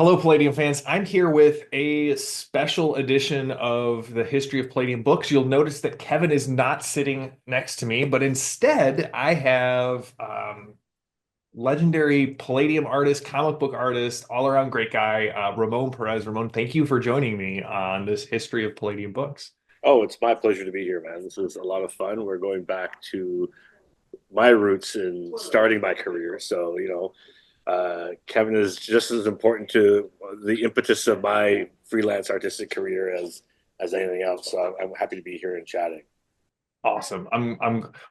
Hello, Palladium fans. I'm here with a special edition of the History of Palladium Books. You'll notice that Kevin is not sitting next to me, but instead I have legendary Palladium artist, comic book artist, all around great guy, Ramon Perez. Ramon, thank you for joining me on this History of Palladium Books. Oh, it's my pleasure to be here, man. This is a lot of fun. We're going back to my roots in starting my career. So, Kevin is just as important to the impetus of my freelance artistic career as anything else. So I'm happy to be here and chatting. Awesome.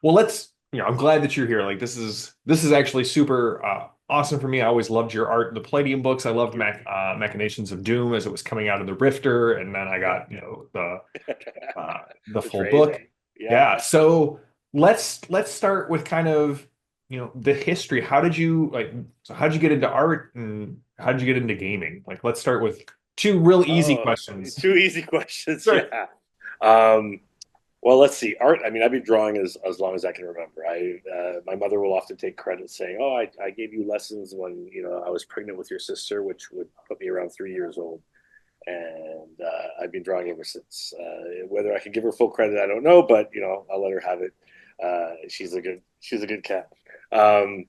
Well, I'm glad that you're here. Like this is actually super awesome for me. I always loved your art in the Palladium books. I loved Thank Mechanations of Doom as it was coming out of the Rifter, and then I you. got, the The full trade. book. Yeah. Yeah. So let's start with kind of, the history. How did you get into art and how did you get into gaming? Like let's start with two real easy Oh, questions. two easy questions. Right. Yeah. Um, Well, let's see. Art. I mean, I've been drawing as long as I can remember. My mother will often take credit, saying, "Oh, I gave you lessons when I was pregnant with your sister," which would put me around 3 years old, and I've been drawing ever since. Whether I can give her full credit, I don't know, but I'll let her have it. She's a good cat. Um,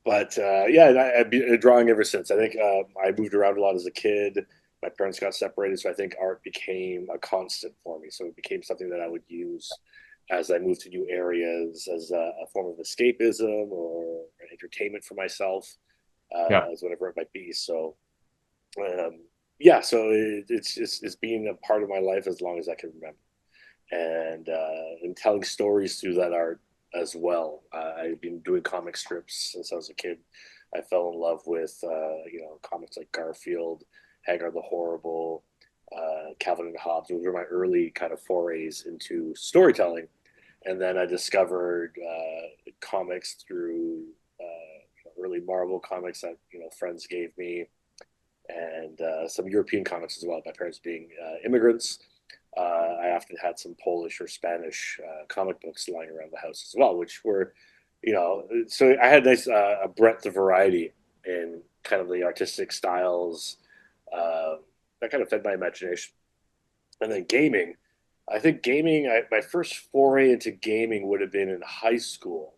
but yeah, I've been drawing ever since. I think I moved around a lot as a kid. My parents got separated, so I think art became a constant for me. So it became something that I would use as I moved to new areas, as a form of escapism or an entertainment for myself, Yeah. as whatever it might be. So um, yeah, so it's been a part of my life as long as I can remember, and telling stories through that art as well. I've been doing comic strips since I was a kid. I fell in love with comics like Garfield, Hagar the Horrible, Calvin and Hobbes. Those were my early kind of forays into storytelling, and then I discovered comics through early Marvel comics that friends gave me, and some European comics as well. My parents being immigrants, I often had some Polish or Spanish comic books lying around the house as well, which were, so I had nice a breadth of variety in kind of the artistic styles uh, that kind of fed my imagination. And then gaming, I think my first foray into gaming would have been in high school,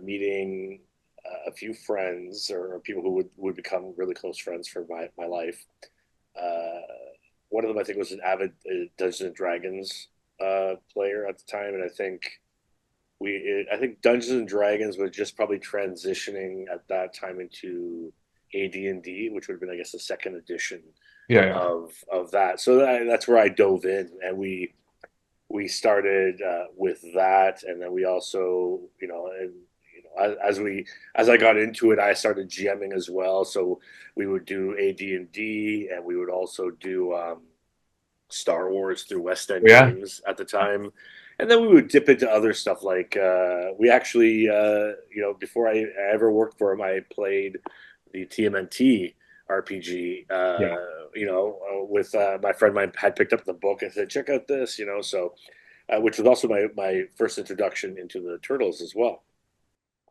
meeting a few friends or people who would become really close friends for my life. Uh, One of them, I think, was an avid Dungeons and Dragons player at the time, and I think Dungeons and Dragons was just probably transitioning at that time into AD&D, which would have been, I guess, the second edition Yeah, yeah. of that. So that's where I dove in, and we started with that, and then we also, and as I got into it, I started GMing as well. So we would do AD&D, and we would also do Star Wars through West End Yeah. Games at the time. And then we would dip into other stuff like we actually, before I ever worked for him, I played the TMNT RPG, Yeah. with my friend mine had picked up the book and said, check out this, so, which was also my first introduction into the Turtles as well.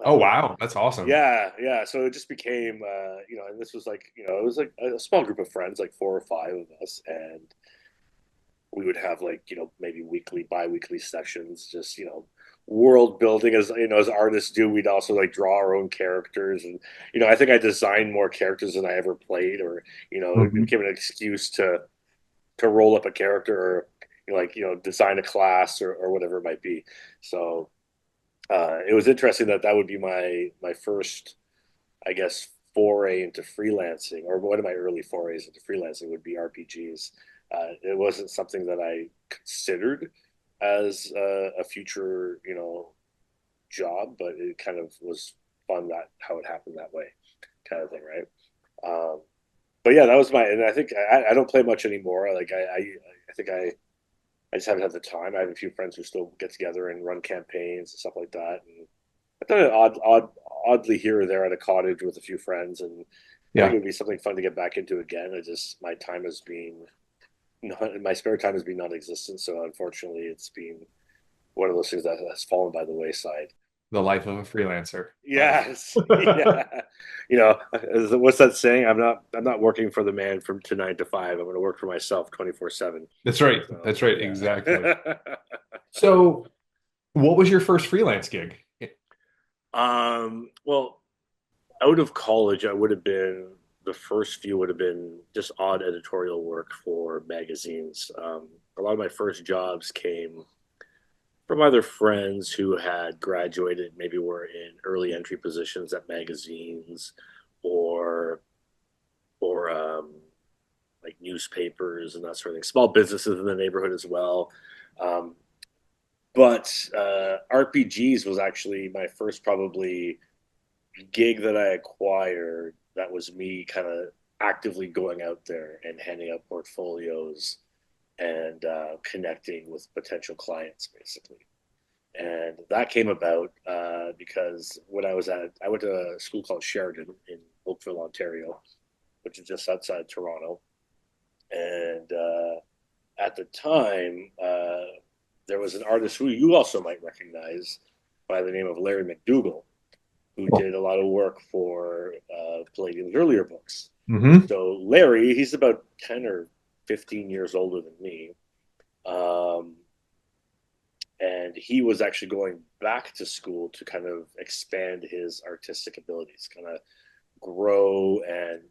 Oh Um, wow, that's awesome. yeah, yeah. So it just became, and this was like, it was like a small group of friends, like four or five of us, and we would have like maybe weekly bi-weekly sessions, just world building, as as artists do. We'd also like draw our own characters, and I think I designed more characters than I ever played, or it Mhm. became an excuse to roll up a character, or design a class, or whatever it might be. So it was interesting that would be my first, I guess, foray into freelancing, or one of my early forays into freelancing would be RPGs. It wasn't something that I considered as a future, job, but it kind of was fun that how it happened that way, kind of thing, right? But yeah, that was and I think I don't play much anymore. Like I think I just haven't had the time. I have a few friends who still get together and run campaigns and stuff like that. And I've done it oddly here or there at a cottage with a few friends, and I think it Yeah. would be something fun to get back into again. It just my time has been my spare time has been non-existent, so unfortunately, it's been one of those things that has fallen by the wayside. The life of a freelancer. Love Yes, it. yeah. What's that saying? I'm not working for the man from to 9 to 5. I'm going to work for myself 24/7. That's right. So That's right. Exactly. yeah. So, what was your first freelance gig? Well, out of college, I would have been the first few would have been just odd editorial work for magazines. A lot of my first jobs came from either friends who had graduated, maybe were in early entry positions at magazines, or or like newspapers and that sort of thing. Small businesses in the neighborhood as well. Um, but RPGs was actually my first probably gig that I acquired. That was me kind of actively going out there and handing out portfolios and connecting with potential clients, basically. And that came about because when I went to a school called Sheridan in Oakville, Ontario, which is just outside Toronto. And at the time, there was an artist who you also might recognize by the name of Larry McDougall, who Cool. did a lot of work for Palladium's earlier books. Mm-hmm. So Larry, he's about 10 or 15 years older than me. Um, and he was actually going back to school to kind of expand his artistic abilities, kind of grow and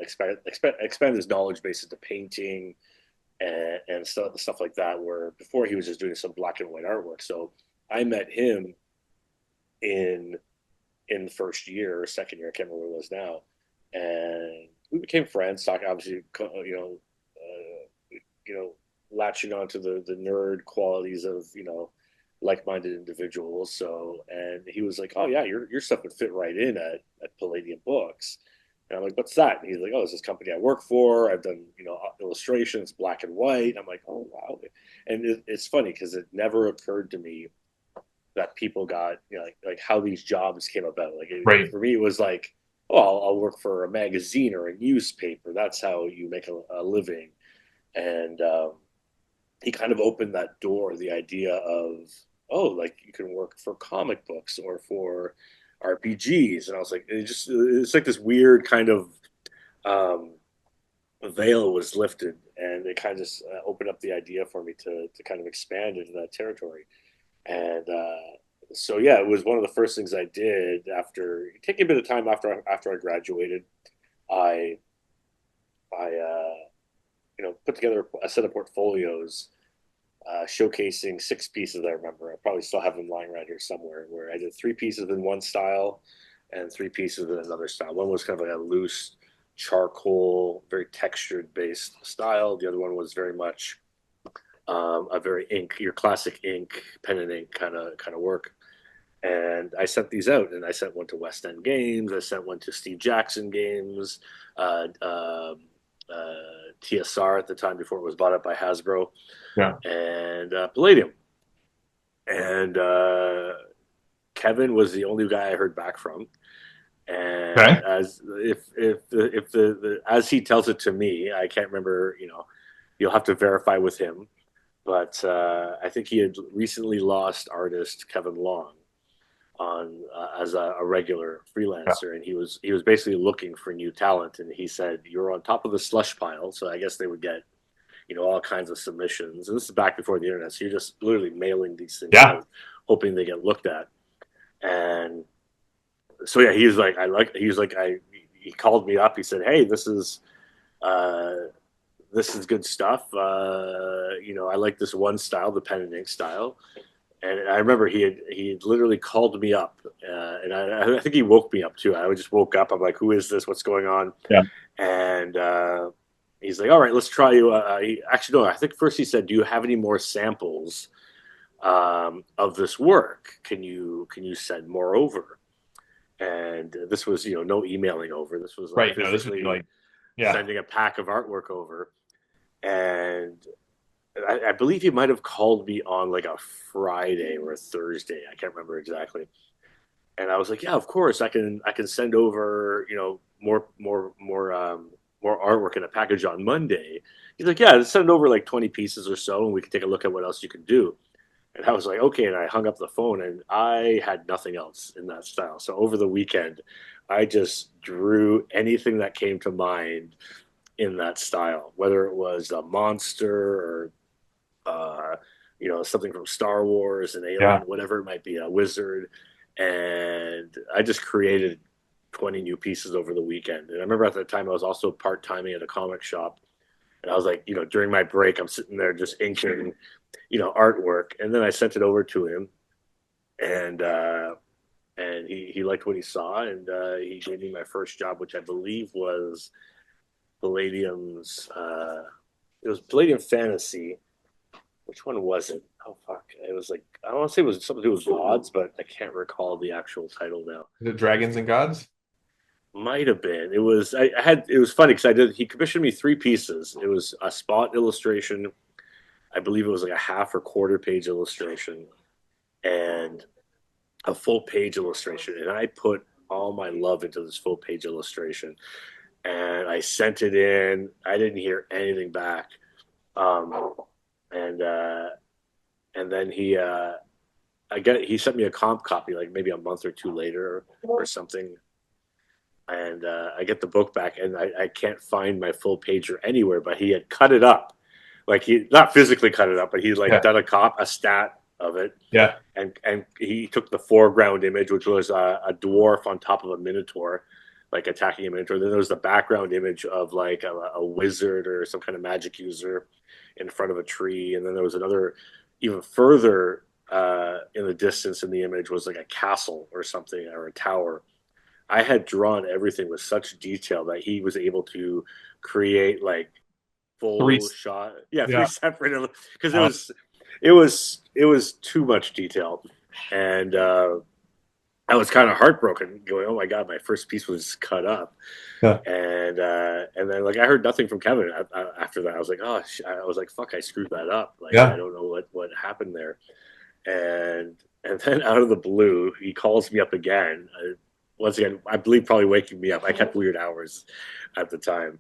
expand his knowledge base into painting and stuff like that. Where before he was just doing some black and white artwork. So I met him in in the first year or second year. I can't remember what it was now, and we became friends. Talking obviously, you know, latching onto the nerd qualities of like-minded individuals. So, and he was like, "Oh yeah, your stuff would fit right in at Palladium Books." And I'm like, "What's that?" And he's like, "Oh, it's this company I work for. I've done illustrations, black and white." I'm like, "Oh wow!" And it's funny because it never occurred to me that people got like how these jobs came about. Right. For me, it was like, "Oh, I'll work for a magazine or a newspaper. That's how you make a living." And he kind of opened that door, the idea of, oh, like you can work for comic books or for RPGs. And I was like, it's like this weird kind of um, veil was lifted, and it kind of just opened up the idea for me to kind of expand into that territory. And so yeah, it was one of the first things I did after taking a bit of time after I graduated. I put together a set of portfolios showcasing 6 pieces. I remember I probably still have them lying around here somewhere, where I did 3 pieces in one style and 3 pieces in another style. One was kind of like a loose charcoal, very textured based style. The other one was very much a very your classic ink, pen and ink kind of work. And I sent these out, and I sent one to West End Games. I sent one to Steve Jackson Games, uh, uh, uh, TSR at the time before it was bought up by Hasbro, Yeah. and Palladium. And Kevin was the only guy I heard back from. And Okay. as if the as he tells it to me, I can't remember. You'll have to verify with him. But I think he had recently lost artist Kevin Long on as a regular Yeah. freelancer, and he was basically looking for new talent. And he said, "You're on top of the slush pile." So I guess they would get all kinds of submissions. And this is back before the internet, so you're just literally mailing these things Yeah. out, hoping they get looked at. And so yeah, he was like, he called me up. He said, "Hey, uh, this is good stuff. I like this one style, the pen and ink style." And I remember he had literally called me up, and I think he woke me up too. I just woke up. I'm like, "Who is this? What's going on?" Yeah. And he's like, "All right, let's try you." Actually, no. I think first he said, "Do you have any more samples of this work? Can you send more over?" And this was no emailing over. This was like Right. No, this would be physically like, yeah. sending a pack of artwork over. And I believe he might have called me on like a Friday or a Thursday. I can't remember exactly. And I was like, "Yeah, of course, I can send over more artwork in a package on Monday." He's like, "Yeah, send over like 20 pieces or so, and we can take a look at what else you can do." And I was like, okay. And I hung up the phone and I had nothing else in that style. So over the weekend, I just drew anything that came to mind in that style, whether it was a monster or, uh, something from Star Wars, an Yeah. alien, whatever it might be, a wizard. And I just created 20 new pieces over the weekend. And I remember at the time I was also part timing at a comic shop. And I was like, during my break, I'm sitting there just inking, artwork. And then I sent it over to him, and he liked what he saw, and he gave me my first job, which I believe was Palladium's. It was Palladium Fantasy. Which one was it? Oh fuck! It was like, I don't want to say it was something to do with gods, but I can't recall the actual title now. The Dragons and Gods? Might have been. It was. I had. It was funny because I did. He commissioned me three pieces. It was a spot illustration. I believe it was like a half or quarter page illustration, and a full page illustration. And I put all my love into this full page illustration, and I sent it in. I didn't hear anything back. Um, and then he sent me a comp copy like maybe a month or two later or something. And I get the book back, and I can't find my full pager anywhere. But he had cut it up, like he not physically cut it up, but he like Yeah. done a stat of it, Yeah. and he took the foreground image, which was a dwarf on top of a minotaur, like attacking a minotaur. Then there was the background image of like a wizard or some kind of magic user in front of a tree, and then there was another even further in the distance in the image was like a castle or something or a tower. I had drawn everything with such detail that he was able to create like Three. full shot. Yeah, three Yeah. separate, because Uh, it was too much detail, and I was kind of heartbroken, going, "Oh my god, my first piece was cut up." yeah. And then like I heard nothing from Kevin after that. I was like, "Oh," I was like, "Fuck, I screwed that up." Like I Yeah. don't know what happened there. And then out of the blue, he calls me up again. Once again, I believe probably waking me up. I kept weird hours at the time,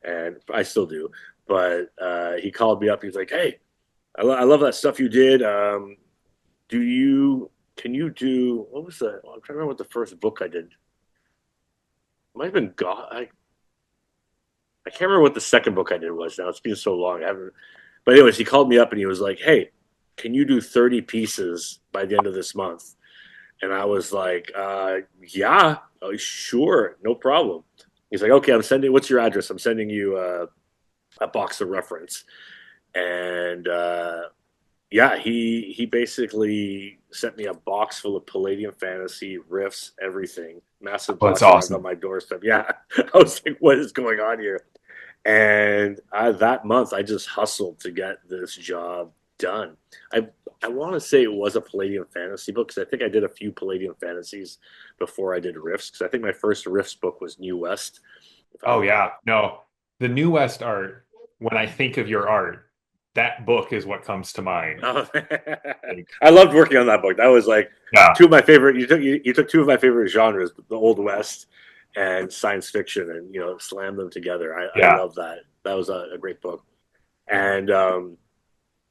and I still do. But he called me up. He's like, "Hey, I love that stuff you did. Do you can you do what was that? I'm trying to remember what the first book I did. It might have been God. I can't remember what the second book I did was. Now it's been so long. I haven't. But anyways, he called me up and he was like, "Hey, can you do 30 pieces by the end of this month?" And I was like, "Yeah, sure, no problem." He's like, "Okay, I'm sending. What's your address? I'm sending you a box of reference." And yeah, he basically sent me a box full of Palladium Fantasy riffs, everything, massive Oh, that's box arrived on awesome. my doorstep. Yeah, I was like, "What is going on here?" And that month, I just hustled to get this job done. I I want to say it was a Palladium Fantasy book because I think I did a few Palladium Fantasies before I did Rifts. Because I think my first Rifts book was New West, if I Oh remember. yeah. No. The New West art, when I think of your art, that book is what comes to mind. Oh, Like, I loved working on that book. That was like yeah. two of my favorite. You took two of my favorite genres, the Old West and science fiction, and slammed them together. I Yeah. love that. That was a great book. And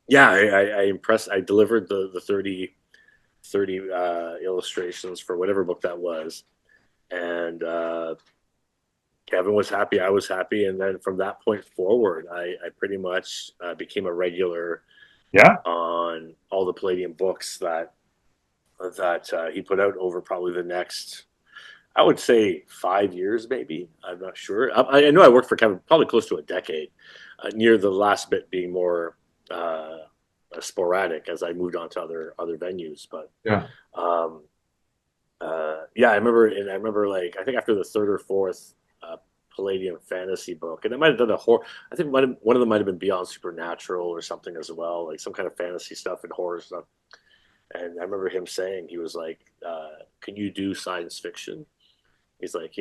yeah, I impressed. I delivered the 30 illustrations for whatever book that was, and Kevin was happy. I was happy, and then from that point forward, I pretty much became a regular Yeah. on all the Palladium books that he put out over probably the next, I would say, 5 years, maybe. I'm not sure. I know I worked for Kevin probably close to a decade, near the last bit being more sporadic as I moved on to other venues. But Yeah. um, yeah, I remember like I think after the third or fourth Palladium fantasy book, and I might have done a horror. I think one of them might have been Beyond Supernatural or something as well, like some kind of fantasy stuff and horror stuff. And I remember him saying he was like, "Can you do science fiction?" He's like,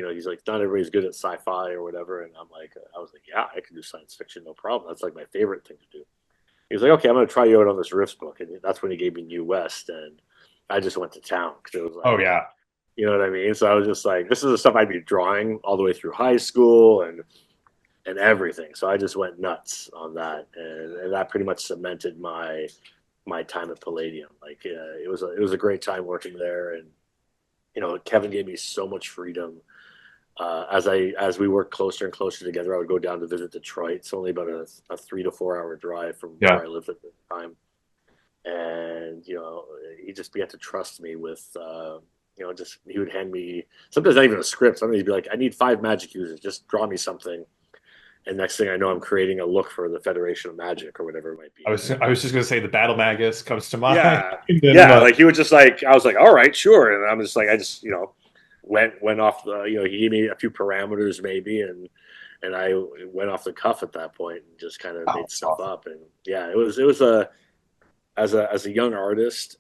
not everybody's good at sci-fi or whatever. And I was like, "Yeah, I can do science fiction, no problem. That's like my favorite thing to do." He was like, "Okay, I'm going to try you out on this Rifts book," and that's when he gave me New West, and I just went to town because it was Oh like, yeah. you know what I mean. So I was just like, this is the stuff I'd be drawing all the way through high school and everything. So I just went nuts on that, and that pretty much cemented my my time at Palladium. Like it was a great time working there, and Kevin gave me so much freedom. As we worked closer and closer together, I would go down to visit Detroit. It's only about a 3 to 4 hour drive from Yeah. where I lived at the time, and he just began to trust me with just he would hand me sometimes not even a script. Sometimes he'd be like, I need 5 magic users, just draw me something, and next thing I know, I'm creating a look for the Federation of Magic or whatever it might be. I was just gonna say the Battle Magus comes to mind. Yeah, And, yeah, like he would just like I was like, all right, sure, and I'm just like I just went off the he gave me a few parameters maybe, and I went off the cuff at that point and just kind of oh, made it's stuff awesome. up. And yeah, it was a as a young artist,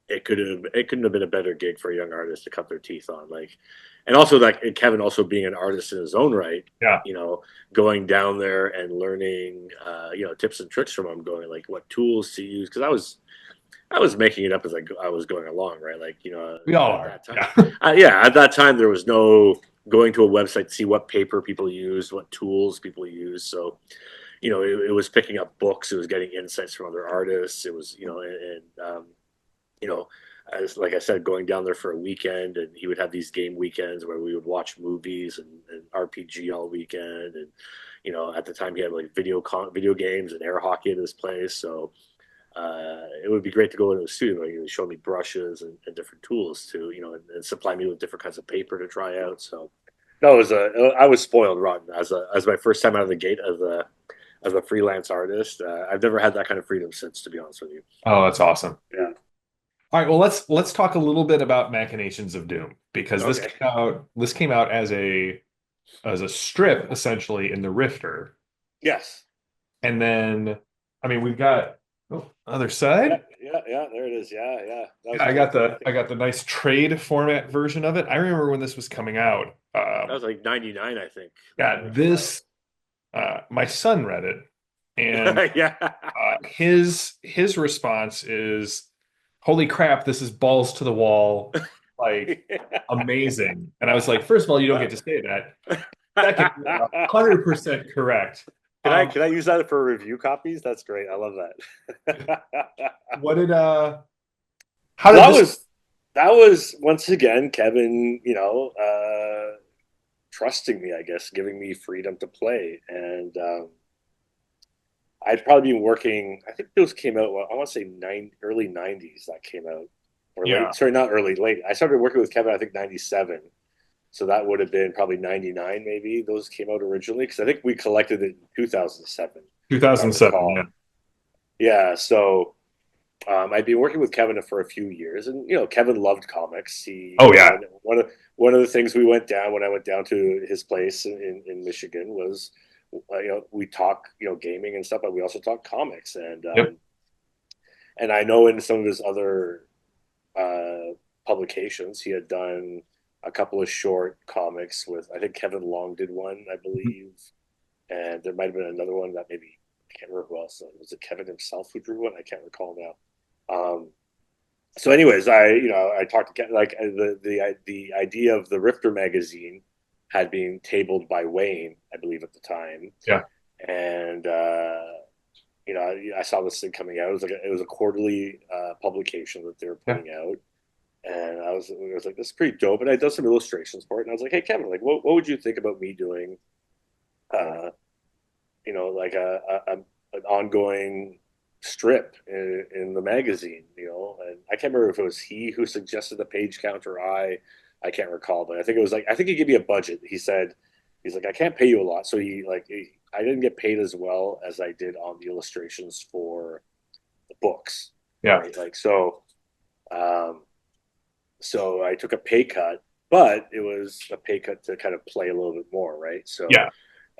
it couldn't have been a better gig for a young artist to cut their teeth on. Like, and also that Kevin also being an artist in his own right, Yeah. you know, going down there and learning, tips and tricks from him, going like what tools to use because I was making it up as I was going along, right? Like, We all at are. that time, Yeah. yeah, at that time there was no going to a website to see what paper people use, what tools people use. So, it was picking up books, it was getting insights from other artists, it was, you know, as like I said, going down there for a weekend, and he would have these game weekends where we would watch movies and RPG all weekend, and at the time he had like video games and air hockey at his place, so it would be great to go into the studio. Like, he would show me brushes and different tools to and supply me with different kinds of paper to try out. So no, I was spoiled rotten as my first time out of the gate as a freelance artist. I've never had that kind of freedom since, to be honest with you. Oh, that's awesome. Yeah. All right, well let's talk a little bit about Machinations of Doom because Okay. this came out as a strip essentially in the Rifter. Yes. And then I mean we've got other Yeah, side. yeah, yeah. There it is. Yeah, yeah. That was Yeah, I think I got the nice trade format version of it. I remember when this was coming out. that was like '99. I think when Yeah, it came out. this my son read it, and Yeah. his response is, "Holy crap, this is balls to the wall, like amazing." And I was like, first of all, you don't get to say that. Second, you are 100% correct. Can I use that for review copies? That's great. I love that. What did how did Well, this? that was once again Kevin, trusting me, I guess, giving me freedom to play, and I'd probably been working. I think those came out. Well, I want to say early '90s that came out, or Yeah, late. Sorry, not early, late. I started working with Kevin. I think '97, so that would have been probably '99. Maybe those came out originally because I think we collected it in 2007, if I 2007. Yeah. recall. Yeah, so I'd been working with Kevin for a few years, and Kevin loved comics. Oh yeah. And one of the things we went down when I went down to his place in Michigan was, we talk, gaming and stuff, but we also talk comics, Yep. and I know in some of his other publications, he had done a couple of short comics with. I think Kevin Long did one, I believe, and there might have been another one that maybe I can't remember who else. Was it Kevin himself who drew one? I can't recall now. So, anyways, I talked to Kevin, like the idea of the Rifter magazine had been tabled by Wayne, I believe, at the time, Yeah. and I saw this thing coming out. It was a quarterly publication that they were Yeah. putting out, and I was like, this is pretty dope. And I did some illustrations for it, and I was like, hey Kevin, like, what would you think about me doing, uh, like an ongoing strip in the magazine, and I can't remember if it was he who suggested the page count or I can't recall, but I think it was like, I think he gave me a budget. He's like, I can't pay you a lot. So I didn't get paid as well as I did on the illustrations for the books. Yeah. Right. Like, um, so I took a pay cut, but it was a pay cut to kind of play a little bit more. Right. So, Yeah.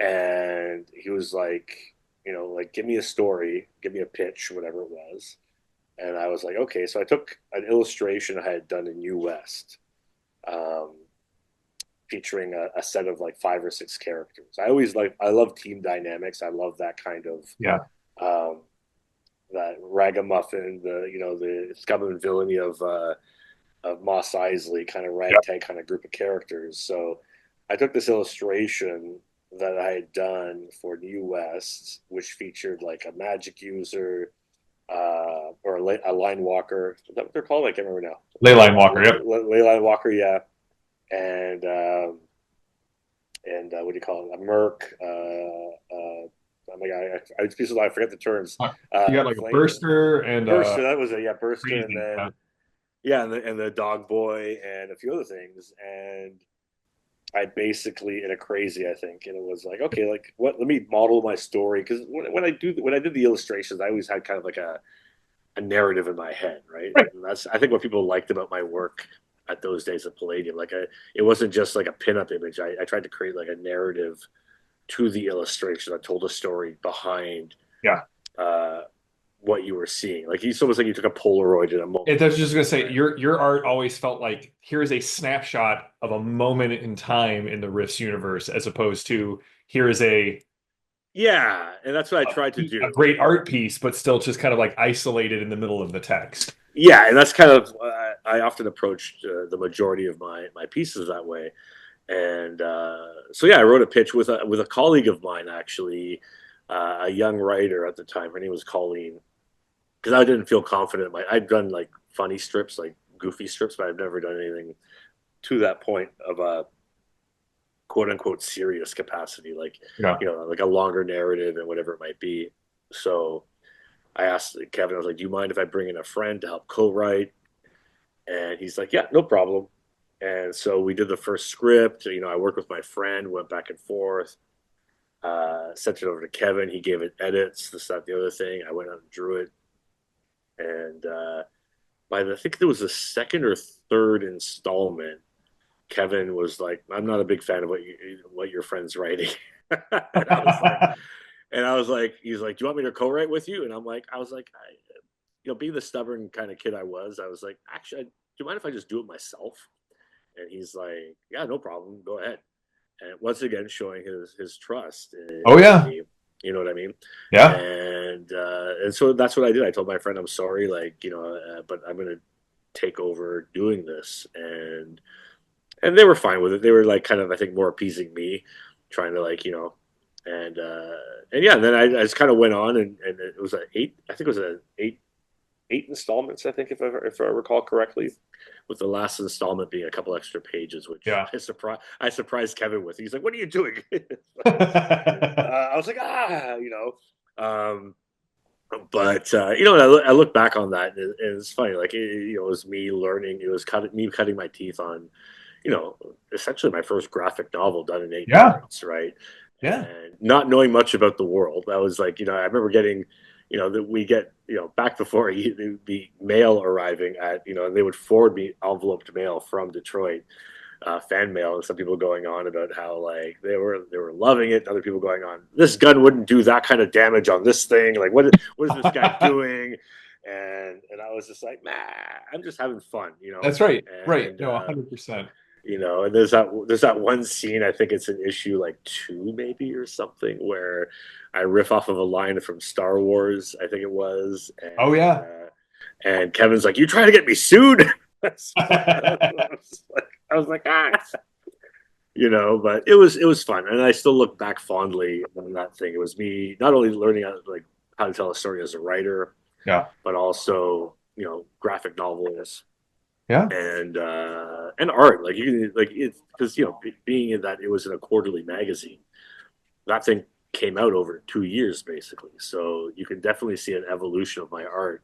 and he was like, like, give me a story, give me a pitch, whatever it was. And I was like, okay. So I took an illustration I had done in U West, um, featuring a set of like 5 or 6 characters. I love team dynamics. I love that kind of, Yeah. um, that ragamuffin, the scum and villainy of Moss Isley, kind of Yeah. ragtag kind of group of characters. So I took this illustration that I had done for New West, which featured like a magic user, or a line walker. Is that what they're called? I can't remember now. Leyline Walker. Yep. Ley line walker, yeah. And what do you call it? A merc. Oh my god, I forget the terms. You got like a Flame Burster and Burster. That was it. Yeah, Burster, and Crazy. then yeah, and the Dog Boy and a few other things. And I basically in a crazy, I think, and it was like, okay, like what? Let me model my story because when I did the illustrations, I always had kind of like a narrative in my head, right? Right. And that's I think what people liked about my work at those days of Palladium. It wasn't just like a pinup image. I tried to create like a narrative to the illustration that told a story behind Yeah. uh, what you were seeing. Like it's almost like you took a Polaroid in a moment, I was just gonna say right? your art always felt like here is a snapshot of a moment in time in the Rifts universe, as opposed to here is Yeah, and that's what I tried to a do. great art piece, but still just kind of like isolated in the middle of the text. Yeah, and that's kind of I often approached the majority of my pieces that way. And so yeah, I wrote a pitch with a colleague of mine actually, a young writer at the time. Her name was Colleen, because I didn't feel confident. I'd done like funny strips, like goofy strips, but I've never done anything to that point of a quote unquote serious capacity, like Yeah. like a longer narrative and whatever it might be. So I asked Kevin, I was like, "Do you mind if I bring in a friend to help co-write?" And he's like, "Yeah, no problem." And so we did the first script. I worked with my friend, went back and forth, sent it over to Kevin. He gave it edits, this, that, the other thing. I went out and drew it. And I think there was the second or third installment, Kevin was like, "I'm not a big fan of what your friend's writing." and I was like, he's like, "Do you want me to co-write with you?" And I was like, being the stubborn kind of kid I was like, "Actually, do you mind if I just do it myself?" And he's like, "Yeah, no problem. Go ahead." And once again, showing his trust Oh in yeah. me. You know what I mean? Yeah. And so that's what I did. I told my friend, "I'm sorry, like but I'm gonna take over doing this." And they were fine with it. They were like kind of I think more appeasing me, trying to and yeah. And then I just kind of went on, and it was a eight. I think it was a eight installments. I think if I recall correctly, with the last installment being a couple extra pages, which Yeah. I surprised Kevin with. He's like, "What are you doing?" I was like, um, but I look back on that, and it's funny. Like it was me learning. It was me cutting my teeth on, essentially my first graphic novel done in eight Yeah. yards, right? Yeah. And not knowing much about the world. I was like, I remember getting, that we get, back before the mail arriving at, and they would forward me enveloped mail from Detroit, fan mail, and some people going on about how like they were loving it, and other people going on, this gun wouldn't do that kind of damage on this thing. Like, what is this guy doing? And I was just like, nah, I'm just having fun, That's right. Right. and No, 100%. and there's that one scene, I think it's an issue like two maybe or something, where I riff off of a line from Star Wars, I think it was, Oh yeah. and Kevin's like, "You trying to get me sued?" I was like, ah, but it was fun, and I still look back fondly on that thing. It was me not only learning how to tell a story as a writer, Yeah. but also graphic novelist Yeah. and art. Like you can like it because being in that it was in a quarterly magazine. That thing came out over 2 years basically, so you can definitely see an evolution of my art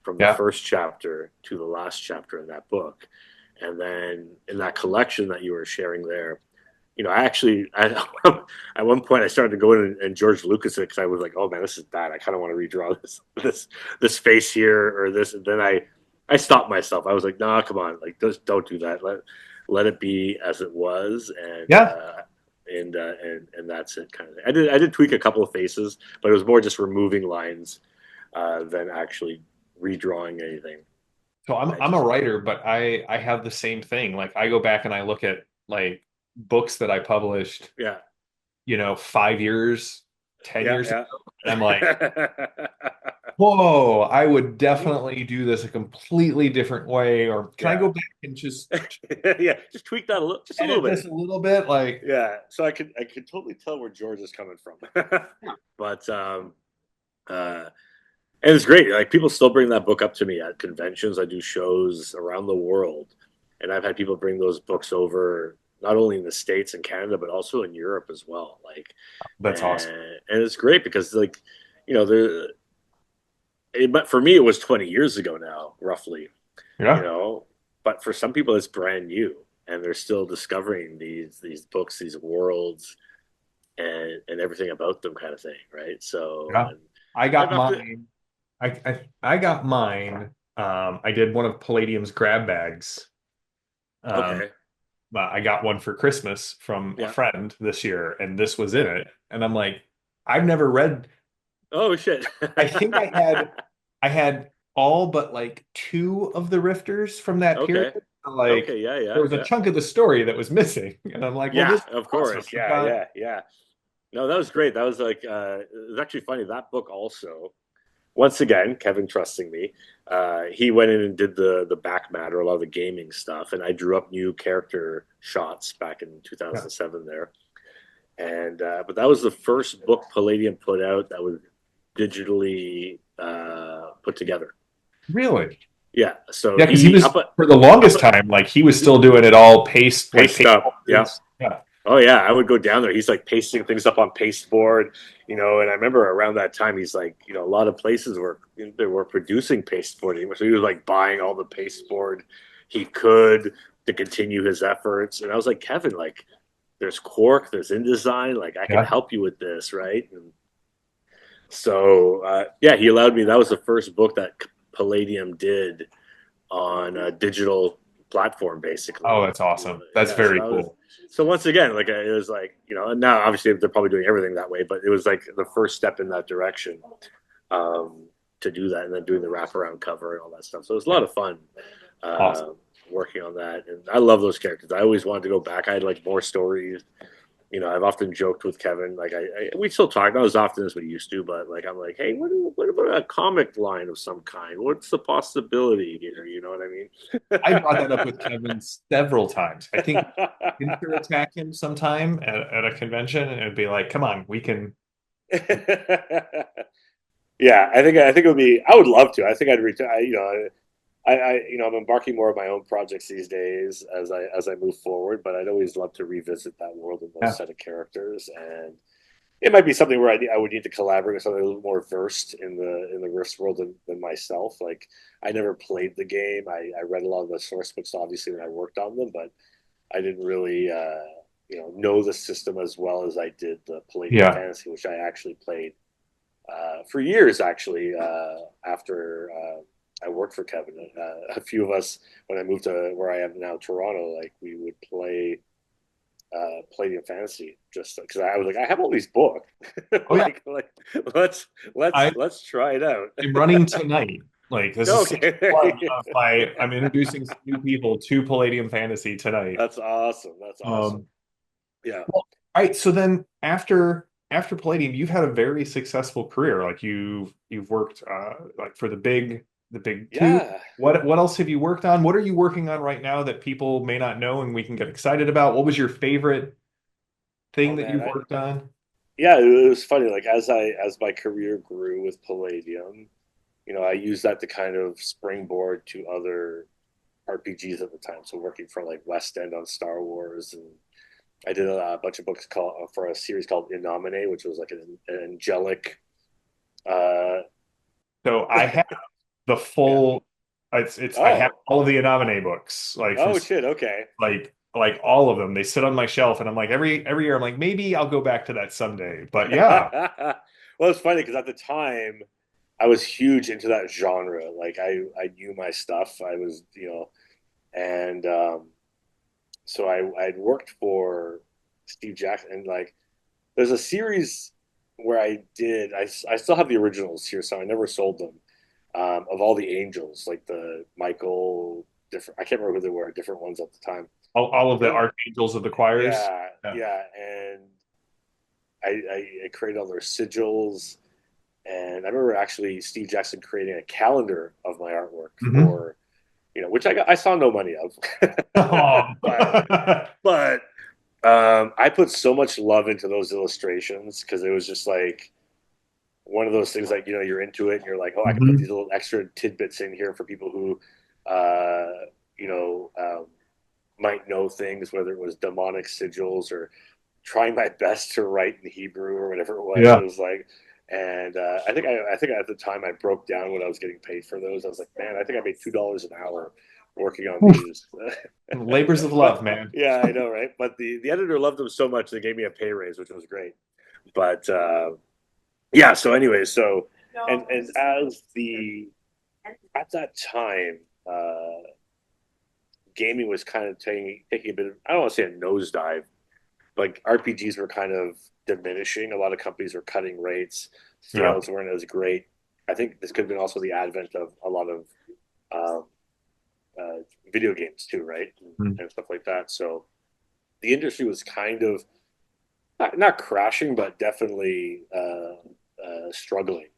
from the Yeah. first chapter to the last chapter in that book. And then in that collection that you were sharing there, at one point I started to go in and George Lucas it because I was like, oh man, this is bad. I kind of want to redraw this face here or this. And then I stopped myself. I was like, nah, come on, like just don't do that. Let it be as it was, Yeah. and that's it kind of thing. I did tweak a couple of faces, but it was more just removing lines than actually redrawing anything. So I I'm a just writer, but I have the same thing. Like I go back and I look at like books that I published, yeah 5 years, 10 yeah years ago. And I'm like, yeah. whoa, I would definitely do this a completely different way. Or can I Yeah. go back and just Yeah, just tweak that just a little edit bit. this a little bit? Like, Yeah, so I could totally tell where George is coming from. But uh And it's great. Like people still bring that book up to me at conventions. I do shows around the world, and I've had people bring those books over not only in the States and Canada, but also in Europe as well. Like, That's awesome. and it's great because like, you know, but for me it was 20 years ago now, roughly. You Yeah. know, but for some people it's brand new, and they're still discovering these books, these worlds, and everything about them, kind of thing, right? So, Yeah. and I I've got often mine. I got mine. I did one of Palladium's grab bags. Um, okay, I got one for Christmas from a yeah. friend this year, and this was in it. And I'm like, I've never read. Oh shit. I think I had all but like two of the rifters from that period. Okay. Like Okay. Yeah. there Yeah. was a Yeah. chunk of the story that was missing, and I'm like, well, Yeah. this is Of awesome. course. I've Yeah. got Yeah. Yeah. No, that was great. That was like it was actually funny. That book also. Once again, Kevin trusting me, he went in and did the back matter, a lot of the gaming stuff, and I drew up new character shots back in yeah. 2007 there. And but that was the first book Palladium put out that was digitally put together. Really. Yeah. So Yeah, because he he was for the up longest time, like he was still doing it all paste paste up. Yeah. boards. Yeah. Oh yeah, I would go down there. He's like pasting things up on pasteboard, you know. And I remember around that time, he's like, you know, a lot of places were producing pasteboard, so he was like buying all the pasteboard he could to continue his efforts. And I was like, Kevin, like, there's Quark, there's InDesign, like I can Yeah. help you with this, right? And so yeah, he allowed me. That was the first book that Palladium did on a digital platform, basically. Oh, that's awesome. That's Yeah, so very that was cool. so once again, like it was like, you know, and now obviously they're probably doing everything that way, but it was like the first step in that direction, um, to do that, and then doing the wraparound cover and all that stuff. So it was a Yeah. lot of fun, uh, Awesome. working on that, and I love those characters. I always wanted to go back. I had like more stories. You know, I've often joked with Kevin, like we still talk not as often as we used to, but like I'm like, hey, what about a comic line of some kind? What's the possibility here? You know what I I brought that up mean? with Kevin several times. I think Inter attack him sometime at a convention and it'd be like, come on, we can. Yeah, I think it would be. I would love to. I think I'd reach. You know, you know, I'm embarking more of my own projects these days as I move forward. But I'd always love to revisit that world and those Yeah. set of characters, and it might be something where I would need to collaborate with somebody a little more versed in the Rifts world than myself. Like I never played the game. I read a lot of the source books, obviously, when I worked on them, but I didn't really you know the system as well as I did the Palladium Yeah. Fantasy, which I actually played for years. Actually, after I worked for Kevin, a few of us when I moved to where I am now, Toronto, like we would play Palladium Fantasy just because I was like, I have all these books, Oh yeah. like let's let's I let's try it out. am running tonight. Like this is Okay, season one of my. I'm introducing some new people to Palladium Fantasy tonight. that's awesome. That's awesome. Um, Yeah, well, all right. So then after Palladium, you've had a very successful career. Like you've worked like for the big two. yeah. What else have you worked on? What are you working on right now that people may not know and we can get excited about? What was your favorite Oh thing that man, you've worked on? yeah, it was funny. Like as my career grew with Palladium, you know, I used that to kind of springboard to other RPGs at the time. So working for like West End on Star Wars, and I did a bunch of books called for a series called Innomine, which was like an angelic. Uh, So I have the yeah. full. It's I have Oh. all of the Inamine books like from Oh shit. Okay. like all of them. They sit on my shelf, and I'm like every year I'm like maybe I'll go back to that someday. But yeah, Well, it's funny because at the time I was huge into that genre. Like I knew my stuff. I was, you know, and so I'd worked for Steve Jackson, and like there's a series where I still have the originals here, so I never sold them, of all the angels, like the Michael different. I can't remember who they were, different ones at the time. all of But the archangels of the choirs. yeah, Yeah. yeah, and I created all their sigils, and I remember actually Steve Jackson creating a calendar of my artwork Hmm. for, you know, which I saw no money of, Oh. but but I put so much love into those illustrations because it was just like one of those things like you're into it and you're like, oh, I can put these Hmm. little extra tidbits in here for people who uh, you know might know things, whether it was demonic sigils or trying my best to write in Hebrew or whatever it was. It Yeah. was like, and I think at the time I broke down what I was getting paid for those. I was like, man, I think I made $2 an hour working on Oof. these. Labors of love, But man. yeah, I know, right? But the editor loved them so much they gave me a pay raise, which was great. But yeah, so anyway, so and as the at that time, gaming was kind of taking a bit of, I don't want to say a nosedive. Like RPGs were kind of diminishing. A lot of companies were cutting rates. Yeah. Sales weren't as great. I think this could have been also the advent of a lot of um, video games too, right, Mm. and stuff like that. So the industry was kind of not crashing, but definitely struggling.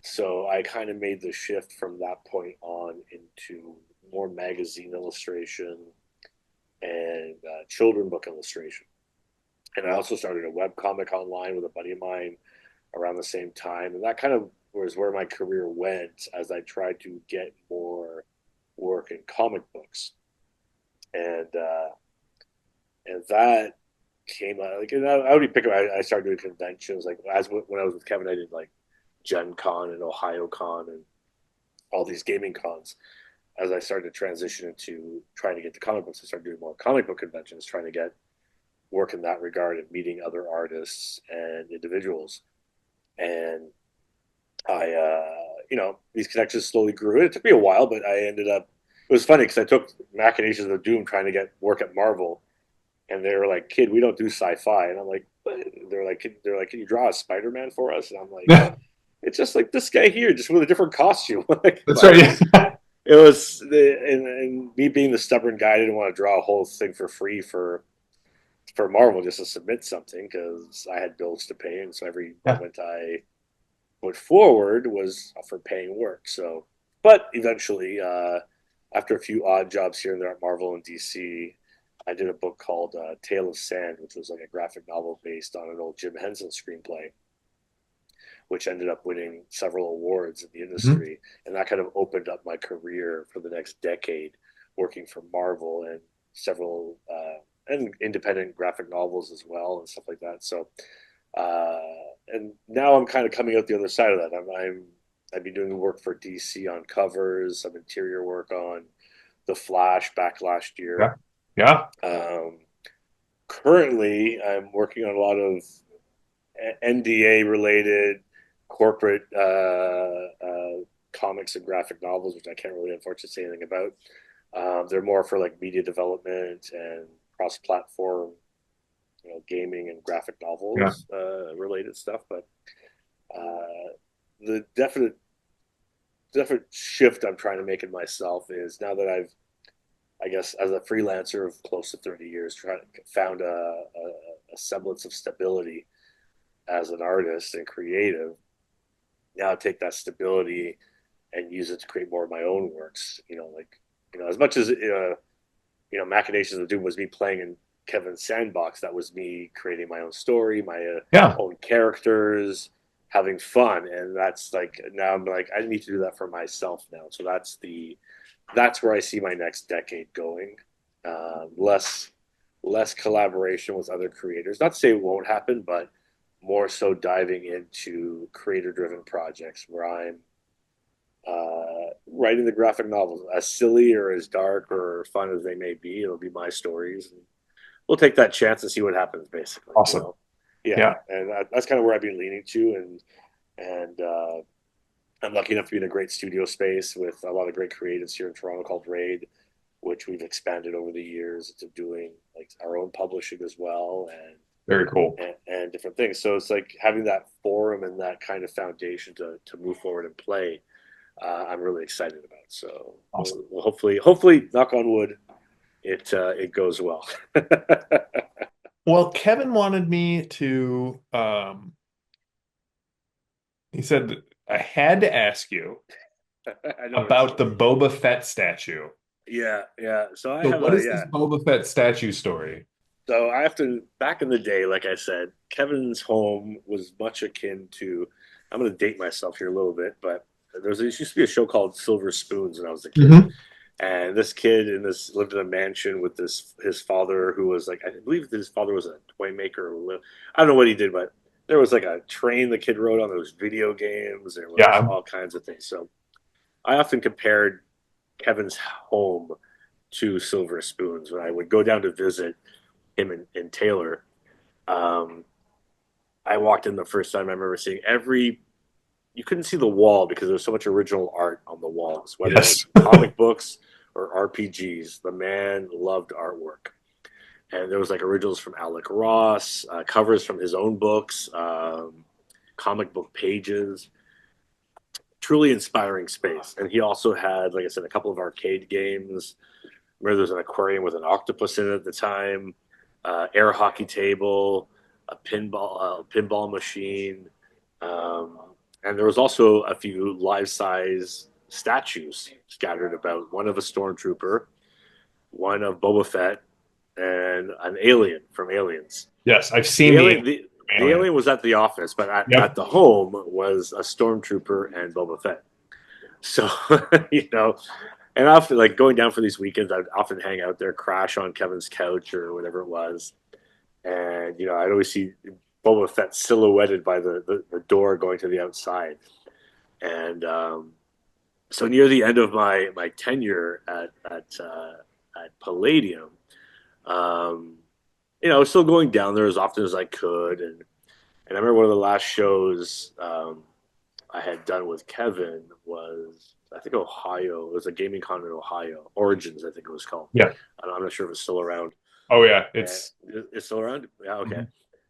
So I kind of made the shift from that point on into more magazine illustration and children book illustration. And I also started a web comic online with a buddy of mine around the same time, and that kind of was where my career went as I tried to get more work in comic books, and uh, and that came out like, and I would pick up. I started doing conventions like as when I was with Kevin, I did like Gen Con and Ohio Con and all these gaming cons. As I started to transition into trying to get to comic books, I started doing more comic book conventions, trying to get work in that regard and meeting other artists and individuals. And these connections slowly grew. It took me a while, but I ended up. It was funny because I took Machinations of Doom trying to get work at Marvel, and they were like, "Kid, we don't do sci-fi," and I'm like, "What?" They're like, "Can you draw a Spider-Man for us?" And I'm like, "It's just like this guy here, just with a different costume." Like, That's but right. it was and me being the stubborn guy, I didn't want to draw a whole thing for free for Marvel just to submit something because I had bills to pay, and so every Yeah. moment I put forward was for paying work. So, but eventually, after a few odd jobs here and there at Marvel and DC, I did a book called Tale of Sand, which was like a graphic novel based on an old Jim Henson screenplay, which ended up winning several awards in the Mhm. industry. And that kind of opened up my career for the next decade, working for Marvel and several and independent graphic novels as well and stuff like that. So, uh, and now I'm kind of coming out the other side of that. I've been doing work for DC on covers, some interior work on the Flash back last year. Yeah. Yeah. Um, Currently, I'm working on a lot of NDA related corporate comics and graphic novels, which I can't really unfortunately say anything about. They're more for like media development and cross platform, gaming and graphic Yeah. novels related stuff. But the definite shift I'm trying to make in myself is now that I guess, as a freelancer of close to 30 years, found a semblance of stability as an artist and creative. Now I take that stability and use it to create more of my own works. As much as Machinations of Doom was me playing in Kevin's sandbox, that was me creating my own story, my Yeah. own characters, having fun, and that's like now I'm like I need to do that for myself now. So that's where I see my next decade going. Less collaboration with other creators. Not to say it won't happen, but more so diving into creator driven projects where I'm writing the graphic novels, as silly or as dark or fun as they may be. It'll be my stories, and we'll take that chance and see what happens. Basically, Awesome. yeah, Yeah. and that's kind of where I've been leaning to, and I'm lucky enough to be in a great studio space with a lot of great creatives here in Toronto called Raid, which we've expanded over the years into doing like our own publishing as well, and Very cool. and different things. So it's like having that forum and that kind of foundation to move forward and play. I'm really excited about. So Awesome. hopefully, knock on wood, it goes well. Well, Kevin wanted me to, he said, I had to ask you I know it's about the Boba Fett statue. yeah, yeah. So I So have what a is this yeah. Boba Fett statue story? So I have to back in the day, like I said, Kevin's home was much akin to I'm going to date myself here a little bit, but there used to be a show called Silver Spoons when I was a kid. Hmm. And this kid lived in a mansion with his father, who was like, I believe his father was a toy maker. I don't know what he did, but there was like a train the kid rode on. There was video games. There was Yeah. all kinds of things. So I often compared Kevin's home to Silver Spoons when I would go down to visit him in Taylor. Um, I walked in the first time. I remember seeing every. You couldn't see the wall because there was so much original art on the walls, whether it Yes. was comic books or RPGs. The man loved artwork, and there was like originals from Alec Ross, covers from his own books, comic book pages. Truly inspiring space. And he also had, like I said, a couple of arcade games where there's an aquarium with an octopus in it at the time, air hockey table, a pinball machine, um, and there was also a few life-size statues scattered about. One of a stormtrooper, one of Boba Fett, and an alien from Aliens. Yes. I've The seen the alien, the, the alien. alien was at the office, but at Yep. the home was a stormtrooper and Boba Fett. So you know, and often like going down for these weekends, I'd often hang out there, crash on Kevin's couch or whatever it was, and I'd always see Boba Fett silhouetted by the door going to the outside. And so near the end of my tenure at Palladium, um, still going down there as often as I could, and I remember one of the last shows I had done with Kevin was, I think, Ohio. It was a gaming con in Ohio, Origins, I think it was called. Yeah. I'm not sure if it's still around. Oh yeah. And It's. it's still around. Yeah, okay. Mhm.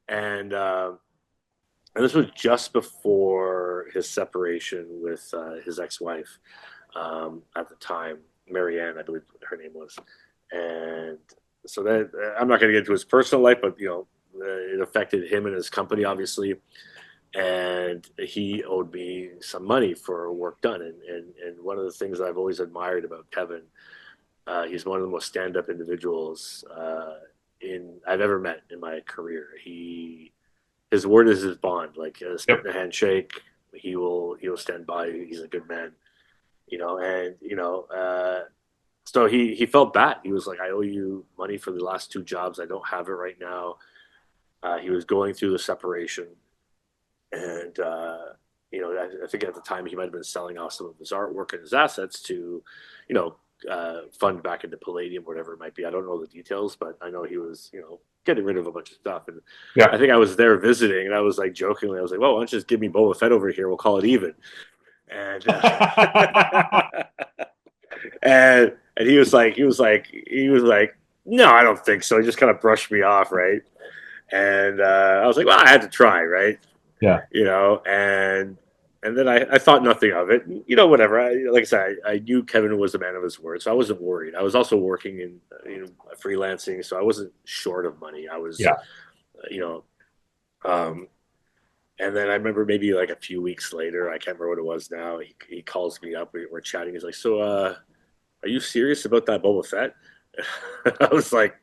And and this was just before his separation with his ex-wife at the time, Marianne, I believe her name was. And so that I'm not going to get into his personal life, but it affected him and his company, obviously. And he owed me some money for work done. And one of the things I've always admired about Kevin, he's one of the most stand-up individuals in I've ever met in my career. His word is his bond. Like a stick Yep. in a handshake, he will stand by. He's a good man, and so he felt bad. He was like, I owe you money for the last two jobs. I don't have it right now. He was going through the separation, and I think at the time he might have been selling off some of his artwork and his assets to, you know, fund back into Palladium, whatever it might be. I don't know the details, but I know he was, getting rid of a bunch of stuff. And I Yeah. think I was there visiting, and I was like jokingly, I was like, "Well, why don't you just give me Boba Fett over here? We'll call it even." And and he was like, "No, I don't think so." He just kind of brushed me off, right? And I was like, "Well, I had to try, right?" Yeah. And then I thought nothing of it. Whatever. Like I said, I knew Kevin was a man of his word, so I wasn't worried. I was also working in freelancing, so I wasn't short of money. I was, Yeah. you know, um, and then I remember maybe like a few weeks later, I can't remember what it was now. He calls me up. We're chatting. He's like, "So, are you serious about that Boba Fett?" I was like,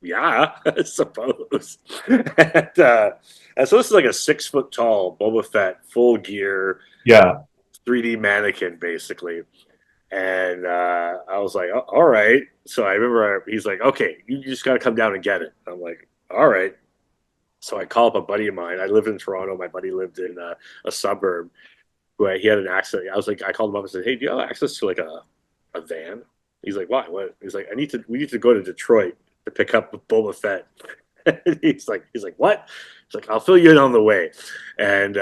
yeah, I suppose. And so this is like a 6 foot tall Boba Fett, full gear, Yeah. 3D mannequin, basically. And I was like, "Oh, all right." So I remember he's like, "Okay, you just got to come down and get it." I'm like, "All right." So I call up a buddy of mine. I lived in Toronto. My buddy lived in a suburb where he had an access. I was like, I called him up and said, "Hey, do you have access to like a van?" He's like, "Why? What?" He's like, We need to go to Detroit to pick up Boba Fett." He's like, "What?" He's like, "I'll fill you in on the way." And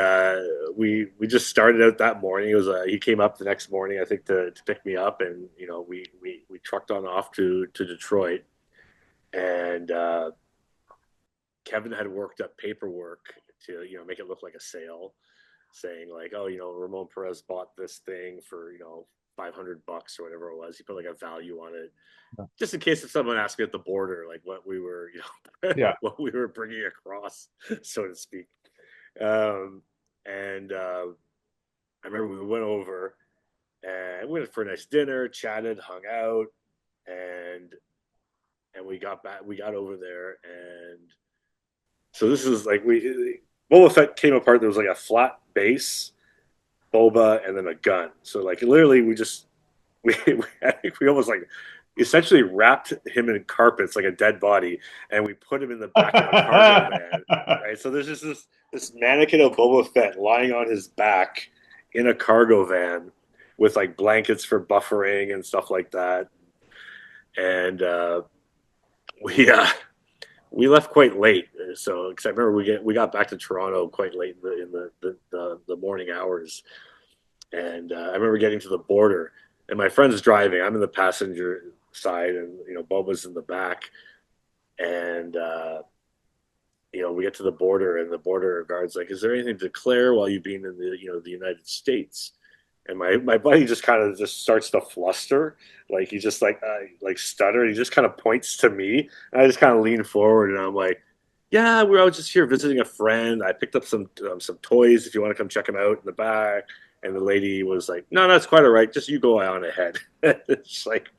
we just started out that morning. He came up the next morning, I think, to pick me up, and we trucked on off to Detroit. And Kevin had worked up paperwork to make it look like a sale, saying like, "Oh, Ramon Perez bought this thing for $500 or whatever it was." He put like a value on it, just in case if someone asked me at the border like what we were, Yeah. what we were bringing across, so to speak. Um, and I remember we went over and we went for a nice dinner, chatted, hung out, and we got back. We got over there, and so this is like Boba Fett came apart. There was like a flat base, Boba, and then a gun. So like literally, I think we almost like essentially wrapped him in carpets like a dead body, and we put him in the back of a cargo van. Right. So there's just this mannequin of Boba Fett lying on his back in a cargo van with like blankets for buffering and stuff like that. And we we left quite late. So because I remember we got back to Toronto quite late in the morning hours, and I remember getting to the border, and my friend's driving. I'm in the passenger side, and Boba's in the back, and we get to the border, and the border guard's like, "Is there anything to declare while you being in the United States?" And my buddy just kind of just starts to fluster, like he just like stutter. He just kind of points to me, and I just kind of lean forward, and I'm like, "Yeah, I was just here visiting a friend. I picked up some toys. If you want to come check them out in the back." And the lady was like, "No, that's quite all right. Just you go on ahead." It's like,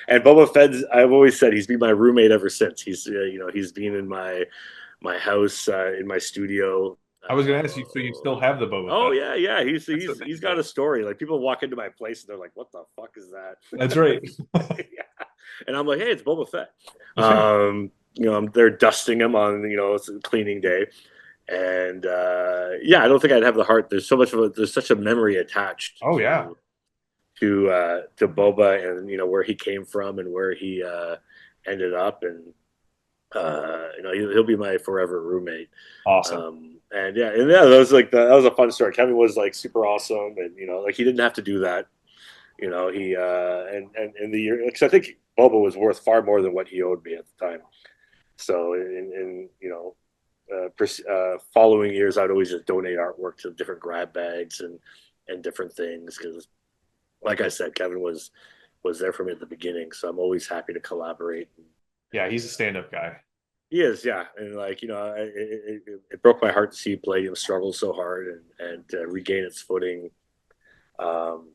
and Boba Fett. I've always said he's been my roommate ever since. He's been in my house, in my studio. I was going to ask you, so you still have the Boba Oh Fett? yeah, yeah. He's That's he's he's got amazing. a story. Like people walk into my place and they're like, "What the fuck is that?" That's right. Yeah. And I'm like, "Hey, it's Boba Fett." They're dusting him on it's a cleaning day, and yeah, I don't think I'd have the heart. There's such a memory attached Oh yeah, to Boba, and where he came from and where he ended up, and he'll be my forever roommate. awesome. And yeah, that was a fun story. Kevin was like super awesome, and like he didn't have to do that. He and in the year, because I think Boba was worth far more than what he owed me at the time. So in following years, I'd always just donate artwork to different grab bags and different things because, like I said, Kevin was there for me at the beginning. So I'm always happy to collaborate. Yeah, he's a stand-up guy. He is, yeah, and like it broke my heart to see Palladium struggle so hard and regain its footing. Um,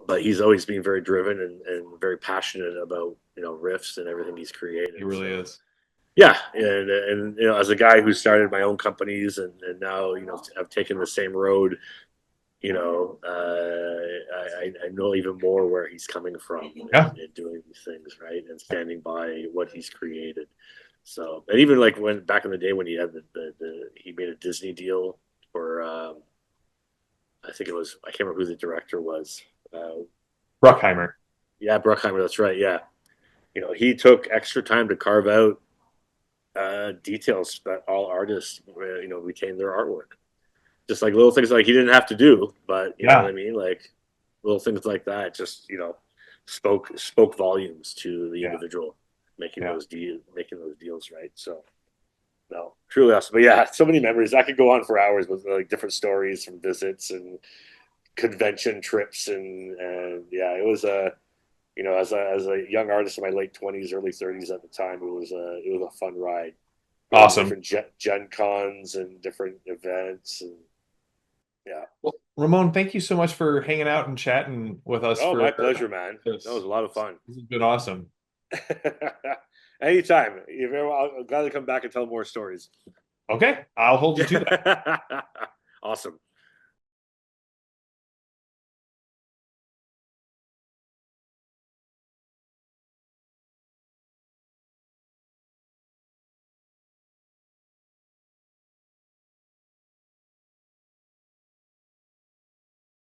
but he's always been very driven and very passionate about riffs and everything he's He created. really So is. yeah, and as a guy who started my own companies and now I've taken the same road. I know even more where he's coming from Yeah, and doing these things right and standing by what he's created. So, and even like when back in the day when he had he made a Disney deal for I think it was I can't remember who the director was. Bruckheimer. Yeah, Bruckheimer. That's right. Yeah, he took extra time to carve out details that all artists retain their artwork. Just like little things like he didn't have to do, but you know what Yeah, I mean. Like little things like that, just spoke volumes to the yeah, individual yeah. making those deals, right? So no, truly awesome. But yeah, so many memories. I could go on for hours with like different stories from visits and convention trips, and yeah, it was a as a young artist in my late 20s, early 30s at the time, it was a fun ride. Going to Awesome. different Gen Cons and different events, and yeah. Well, Ramon, thank you so much for hanging out and chatting with us Oh, for my pleasure, man. That was this. a lot of fun. This has been awesome. Anytime. I'm glad to come back and tell more stories. Okay, I'll hold you to that. Awesome.